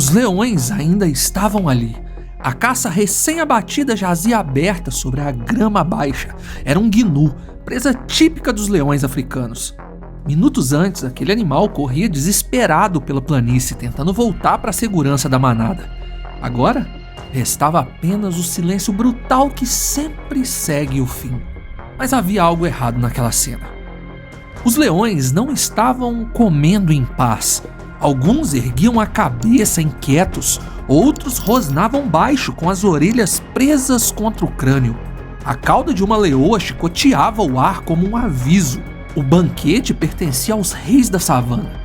Os leões ainda estavam ali. A caça recém-abatida jazia aberta sobre a grama baixa. Era um gnu, presa típica dos leões africanos. Minutos antes, aquele animal corria desesperado pela planície, tentando voltar para a segurança da manada. Agora, restava apenas o silêncio brutal que sempre segue o fim. Mas havia algo errado naquela cena. Os leões não estavam comendo em paz. Alguns erguiam a cabeça inquietos, outros rosnavam baixo com as orelhas presas contra o crânio. A cauda de uma leoa chicoteava o ar como um aviso. O banquete pertencia aos reis da savana.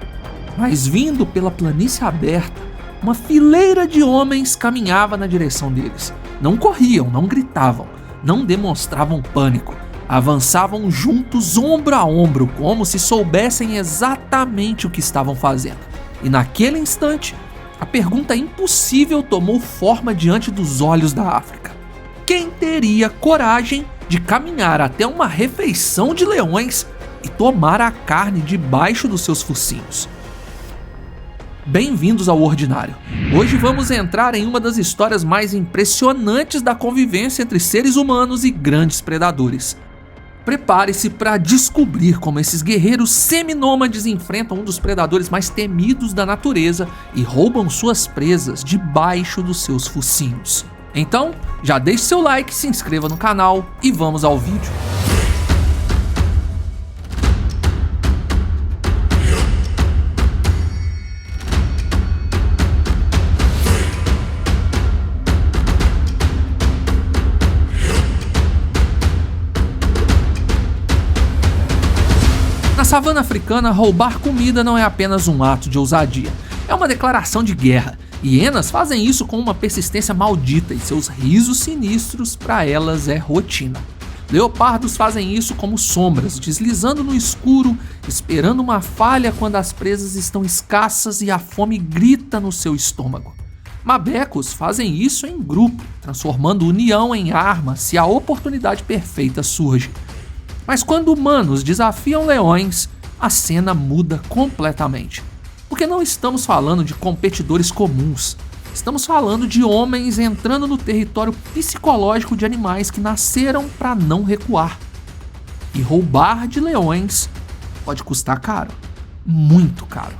Mas vindo pela planície aberta, uma fileira de homens caminhava na direção deles. Não corriam, não gritavam, não demonstravam pânico. Avançavam juntos, ombro a ombro, como se soubessem exatamente o que estavam fazendo. E naquele instante, a pergunta impossível tomou forma diante dos olhos da África. Quem teria coragem de caminhar até uma refeição de leões e tomar a carne debaixo dos seus focinhos? Bem-vindos ao Ordinário. Hoje vamos entrar em uma das histórias mais impressionantes da convivência entre seres humanos e grandes predadores. Prepare-se para descobrir como esses guerreiros seminômades enfrentam um dos predadores mais temidos da natureza e roubam suas presas debaixo dos seus focinhos. Então, já deixe seu like, se inscreva no canal e vamos ao vídeo. Na savana africana, roubar comida não é apenas um ato de ousadia, é uma declaração de guerra. Hienas fazem isso com uma persistência maldita e seus risos sinistros para elas é rotina. Leopardos fazem isso como sombras, deslizando no escuro, esperando uma falha quando as presas estão escassas e a fome grita no seu estômago. Mabecos fazem isso em grupo, transformando união em arma se a oportunidade perfeita surge. Mas quando humanos desafiam leões, a cena muda completamente. Porque não estamos falando de competidores comuns. Estamos falando de homens entrando no território psicológico de animais que nasceram para não recuar. E roubar de leões pode custar caro. Muito caro.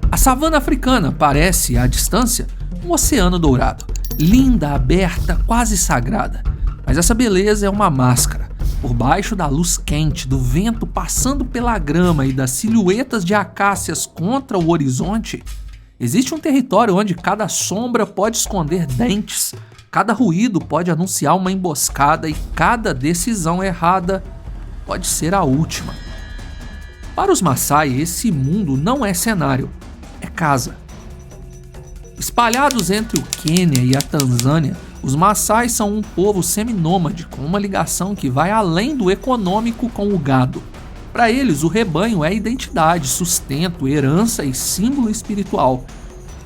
A savana africana parece, à distância, um oceano dourado. Linda, aberta, quase sagrada. Mas essa beleza é uma máscara. Por baixo da luz quente, do vento passando pela grama e das silhuetas de acácias contra o horizonte, existe um território onde cada sombra pode esconder dentes, cada ruído pode anunciar uma emboscada e cada decisão errada pode ser a última. Para os Maasai, esse mundo não é cenário, é casa. Espalhados entre o Quênia e a Tanzânia, os Maasai são um povo seminômade com uma ligação que vai além do econômico com o gado. Para eles, o rebanho é identidade, sustento, herança e símbolo espiritual.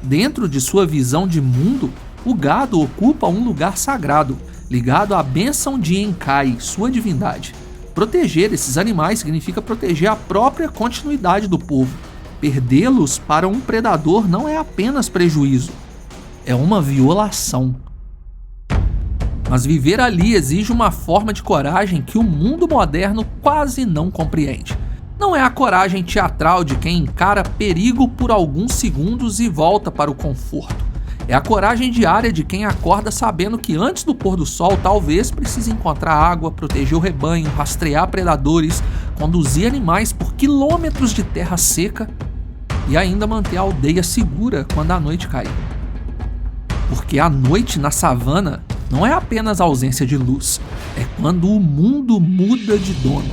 Dentro de sua visão de mundo, o gado ocupa um lugar sagrado, ligado à bênção de Enkai, sua divindade. Proteger esses animais significa proteger a própria continuidade do povo. Perdê-los para um predador não é apenas prejuízo, é uma violação. Mas viver ali exige uma forma de coragem que o mundo moderno quase não compreende. Não é a coragem teatral de quem encara perigo por alguns segundos e volta para o conforto. É a coragem diária de quem acorda sabendo que antes do pôr do sol talvez precise encontrar água, proteger o rebanho, rastrear predadores, conduzir animais por quilômetros de terra seca e ainda manter a aldeia segura quando a noite cair. Porque a noite na savana não é apenas a ausência de luz, é quando o mundo muda de dono.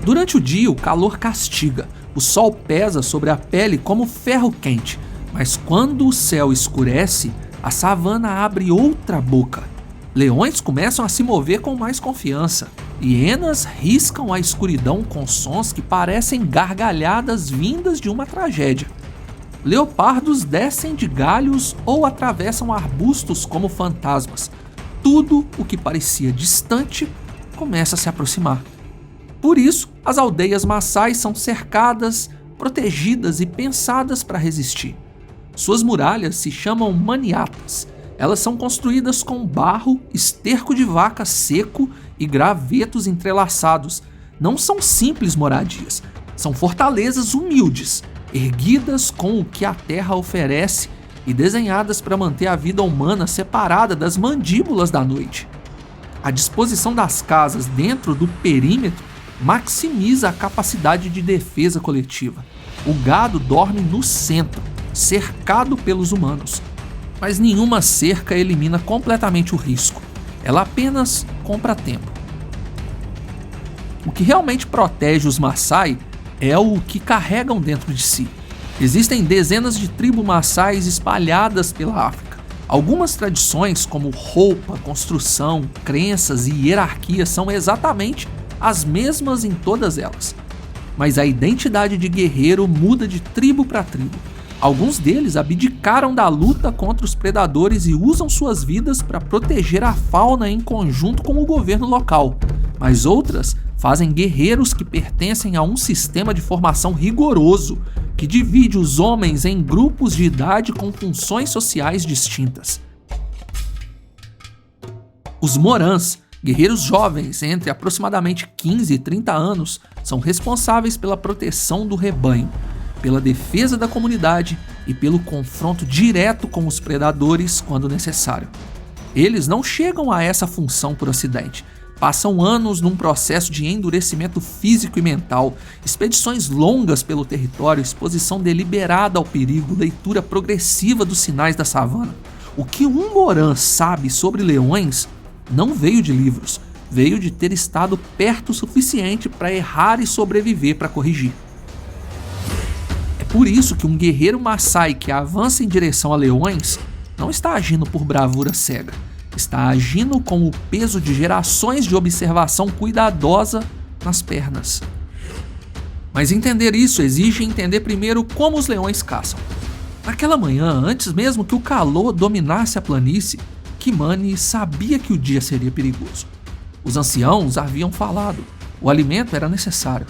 Durante o dia, o calor castiga, o sol pesa sobre a pele como ferro quente, mas quando o céu escurece, a savana abre outra boca. Leões começam a se mover com mais confiança, hienas riscam a escuridão com sons que parecem gargalhadas vindas de uma tragédia. Leopardos descem de galhos ou atravessam arbustos como fantasmas. Tudo o que parecia distante começa a se aproximar. Por isso, as aldeias Maasai são cercadas protegidas e pensadas para resistir. Suas muralhas se chamam maniatas. Elas são construídas com barro, esterco de vaca seco e gravetos entrelaçados. Não são simples moradias, são fortalezas humildes, erguidas com o que a terra oferece e desenhadas para manter a vida humana separada das mandíbulas da noite. A disposição das casas dentro do perímetro maximiza a capacidade de defesa coletiva. O gado dorme no centro, cercado pelos humanos. Mas nenhuma cerca elimina completamente o risco. Ela apenas compra tempo. O que realmente protege os Maasai é o que carregam dentro de si. Existem dezenas de tribos maasais espalhadas pela África. Algumas tradições, como roupa, construção, crenças e hierarquia, são exatamente as mesmas em todas elas. Mas a identidade de guerreiro muda de tribo para tribo. Alguns deles abdicaram da luta contra os predadores e usam suas vidas para proteger a fauna em conjunto com o governo local. Mas outras fazem guerreiros que pertencem a um sistema de formação rigoroso que divide os homens em grupos de idade com funções sociais distintas. Os Morans, guerreiros jovens entre aproximadamente 15 e 30 anos, são responsáveis pela proteção do rebanho, pela defesa da comunidade e pelo confronto direto com os predadores quando necessário. Eles não chegam a essa função por acidente. Passam anos num processo de endurecimento físico e mental, expedições longas pelo território, exposição deliberada ao perigo, leitura progressiva dos sinais da savana. O que um Moran sabe sobre leões não veio de livros, veio de ter estado perto o suficiente para errar e sobreviver para corrigir. É por isso que um guerreiro Maasai que avança em direção a leões não está agindo por bravura cega. Está agindo com o peso de gerações de observação cuidadosa nas pernas. Mas entender isso exige entender primeiro como os leões caçam. Naquela manhã, antes mesmo que o calor dominasse a planície, Kimani sabia que o dia seria perigoso. Os anciãos haviam falado, o alimento era necessário.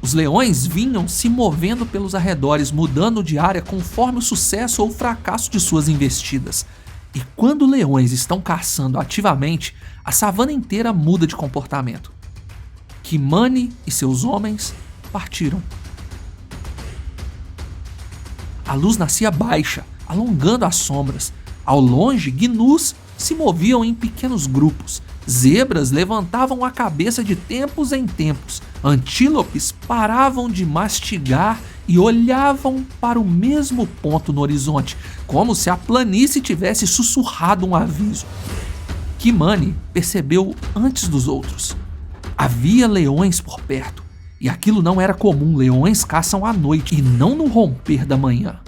Os leões vinham se movendo pelos arredores, mudando de área conforme o sucesso ou fracasso de suas investidas. E quando leões estão caçando ativamente, a savana inteira muda de comportamento. Kimani e seus homens partiram. A luz nascia baixa, alongando as sombras. Ao longe, gnus se moviam em pequenos grupos. Zebras levantavam a cabeça de tempos em tempos. Antílopes paravam de mastigar e olhavam para o mesmo ponto no horizonte, como se a planície tivesse sussurrado um aviso. Kimani percebeu antes dos outros. Havia leões por perto, e aquilo não era comum. Leões caçam à noite e não no romper da manhã.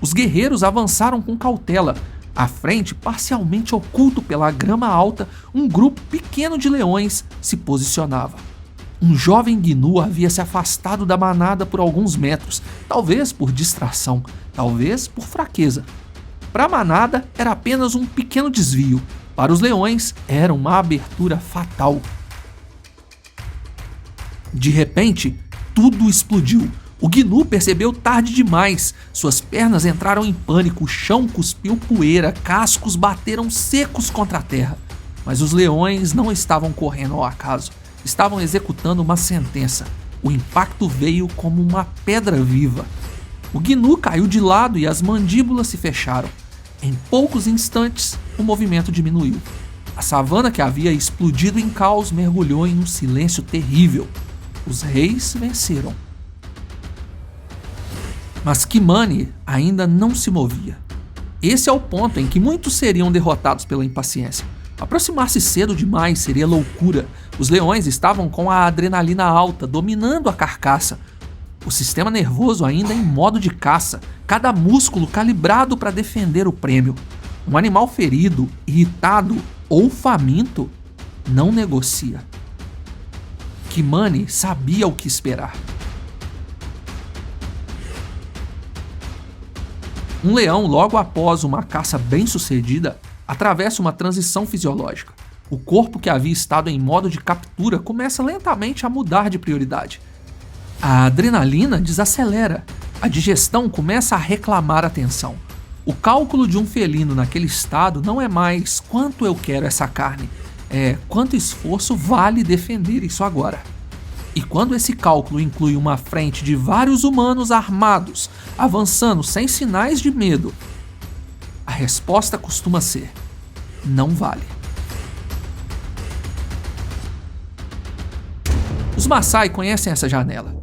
Os guerreiros avançaram com cautela. À frente, parcialmente oculto pela grama alta, um grupo pequeno de leões se posicionava. Um jovem gnu havia se afastado da manada por alguns metros, talvez por distração, talvez por fraqueza. Para a manada era apenas um pequeno desvio, para os leões era uma abertura fatal. De repente, tudo explodiu. O gnu percebeu tarde demais. Suas pernas entraram em pânico, o chão cuspiu poeira, cascos bateram secos contra a terra. Mas os leões não estavam correndo ao acaso. Estavam executando uma sentença. O impacto veio como uma pedra viva. O gnu caiu de lado e as mandíbulas se fecharam. Em poucos instantes, o movimento diminuiu. A savana que havia explodido em caos mergulhou em um silêncio terrível. Os reis venceram. Mas Kimani ainda não se movia. Esse é o ponto em que muitos seriam derrotados pela impaciência. Aproximar-se cedo demais seria loucura. Os leões estavam com a adrenalina alta, dominando a carcaça. O sistema nervoso ainda em modo de caça, cada músculo calibrado para defender o prêmio. Um animal ferido, irritado ou faminto não negocia. Kimani sabia o que esperar. Um leão, logo após uma caça bem-sucedida, atravessa uma transição fisiológica. O corpo que havia estado em modo de captura começa lentamente a mudar de prioridade. A adrenalina desacelera, a digestão começa a reclamar atenção. O cálculo de um felino naquele estado não é mais quanto eu quero essa carne, é quanto esforço vale defender isso agora. E quando esse cálculo inclui uma frente de vários humanos armados, avançando sem sinais de medo, a resposta costuma ser: não vale. Os Maasai conhecem essa janela.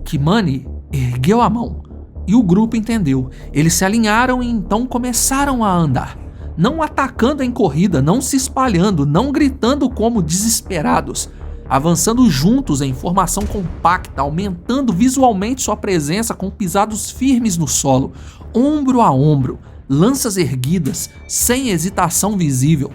Kimani ergueu a mão e o grupo entendeu. Eles se alinharam e então começaram a andar. Não atacando em corrida, não se espalhando, não gritando como desesperados. Avançando juntos em formação compacta, aumentando visualmente sua presença com pisados firmes no solo, ombro a ombro, lanças erguidas, sem hesitação visível.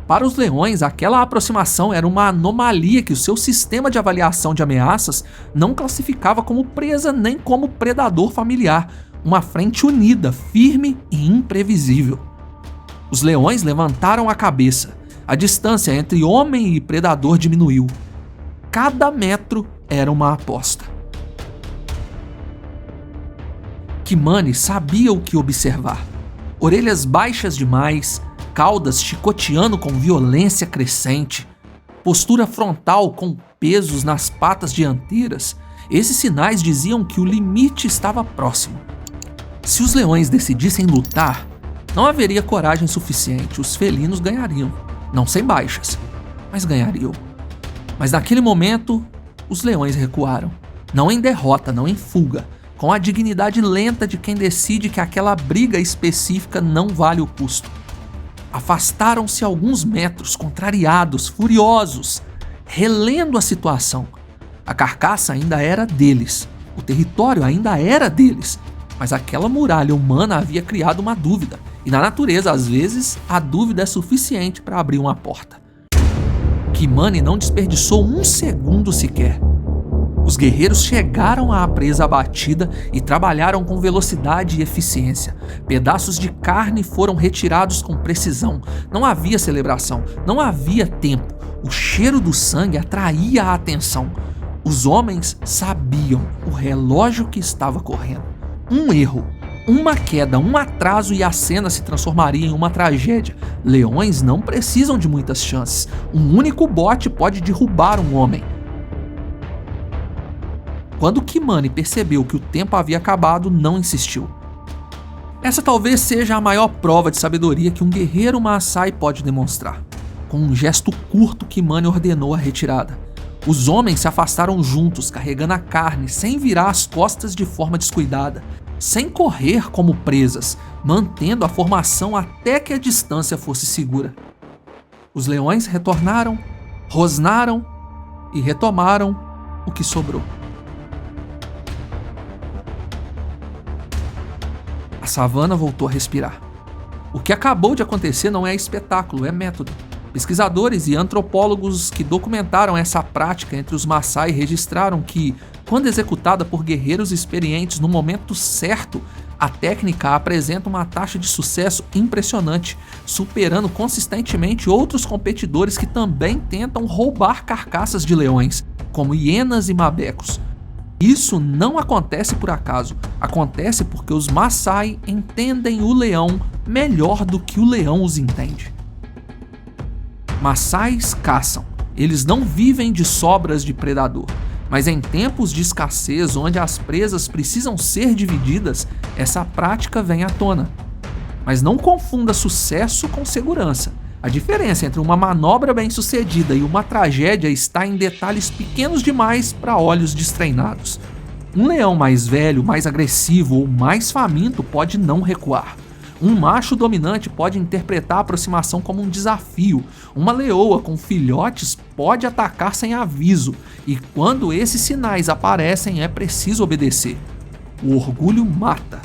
Para os leões, aquela aproximação era uma anomalia que o seu sistema de avaliação de ameaças não classificava como presa nem como predador familiar, uma frente unida, firme e imprevisível. Os leões levantaram a cabeça. A distância entre homem e predador diminuiu. Cada metro era uma aposta. Kimani sabia o que observar. Orelhas baixas demais, caudas chicoteando com violência crescente, postura frontal com pesos nas patas dianteiras. Esses sinais diziam que o limite estava próximo. Se os leões decidissem lutar, não haveria coragem suficiente. Os felinos ganhariam, não sem baixas, mas ganhariam. Mas naquele momento, os leões recuaram. Não em derrota, não em fuga, com a dignidade lenta de quem decide que aquela briga específica não vale o custo. Afastaram-se alguns metros, contrariados, furiosos, relendo a situação. A carcaça ainda era deles, o território ainda era deles, mas aquela muralha humana havia criado uma dúvida, e na natureza, às vezes, a dúvida é suficiente para abrir uma porta. Kimani não desperdiçou um segundo sequer. Os guerreiros chegaram à presa abatida e trabalharam com velocidade e eficiência. Pedaços de carne foram retirados com precisão. Não havia celebração, não havia tempo. O cheiro do sangue atraía a atenção. Os homens sabiam o relógio que estava correndo. Um erro, uma queda, um atraso e a cena se transformaria em uma tragédia. Leões não precisam de muitas chances. Um único bote pode derrubar um homem. Quando Kimani percebeu que o tempo havia acabado, não insistiu. Essa talvez seja a maior prova de sabedoria que um guerreiro Maasai pode demonstrar. Com um gesto curto, Kimani ordenou a retirada. Os homens se afastaram juntos, carregando a carne, sem virar as costas de forma descuidada, sem correr como presas, mantendo a formação até que a distância fosse segura. Os leões retornaram, rosnaram e retomaram o que sobrou. A savana voltou a respirar. O que acabou de acontecer não é espetáculo, é método. Pesquisadores e antropólogos que documentaram essa prática entre os Maasai registraram que, quando executada por guerreiros experientes no momento certo, a técnica apresenta uma taxa de sucesso impressionante, superando consistentemente outros competidores que também tentam roubar carcaças de leões, como hienas e mabecos. Isso não acontece por acaso, acontece porque os Maasai entendem o leão melhor do que o leão os entende. Maasais caçam, eles não vivem de sobras de predador, mas em tempos de escassez onde as presas precisam ser divididas, essa prática vem à tona. Mas não confunda sucesso com segurança. A diferença entre uma manobra bem-sucedida e uma tragédia está em detalhes pequenos demais para olhos destreinados. Um leão mais velho, mais agressivo ou mais faminto pode não recuar. Um macho dominante pode interpretar a aproximação como um desafio. Uma leoa com filhotes pode atacar sem aviso. E quando esses sinais aparecem, é preciso obedecer. O orgulho mata.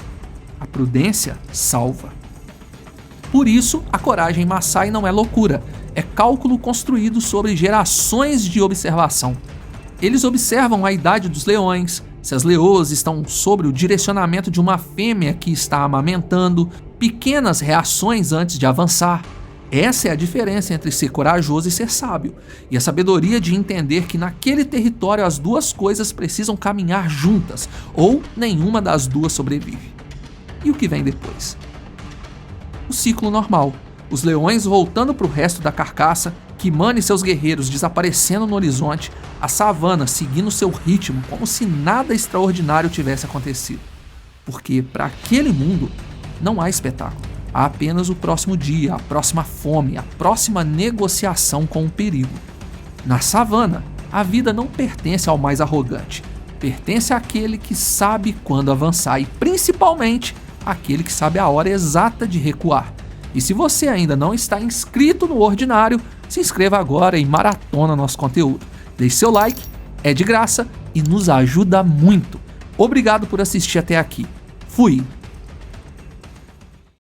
A prudência salva. Por isso, a coragem Maasai não é loucura. É cálculo construído sobre gerações de observação. Eles observam a idade dos leões, se as leoas estão sob o direcionamento de uma fêmea que está amamentando, pequenas reações antes de avançar. Essa é a diferença entre ser corajoso e ser sábio, e a sabedoria de entender que naquele território as duas coisas precisam caminhar juntas, ou nenhuma das duas sobrevive. E o que vem depois? O ciclo normal, os leões voltando para o resto da carcaça, Kimana e seus guerreiros desaparecendo no horizonte, a savana seguindo seu ritmo como se nada extraordinário tivesse acontecido. Porque para aquele mundo não há espetáculo. Há apenas o próximo dia, a próxima fome, a próxima negociação com o perigo. Na savana, a vida não pertence ao mais arrogante. Pertence àquele que sabe quando avançar e, principalmente, àquele que sabe a hora exata de recuar. E se você ainda não está inscrito no Ordinário, se inscreva agora e maratona nosso conteúdo. Deixe seu like, é de graça e nos ajuda muito. Obrigado por assistir até aqui. Fui!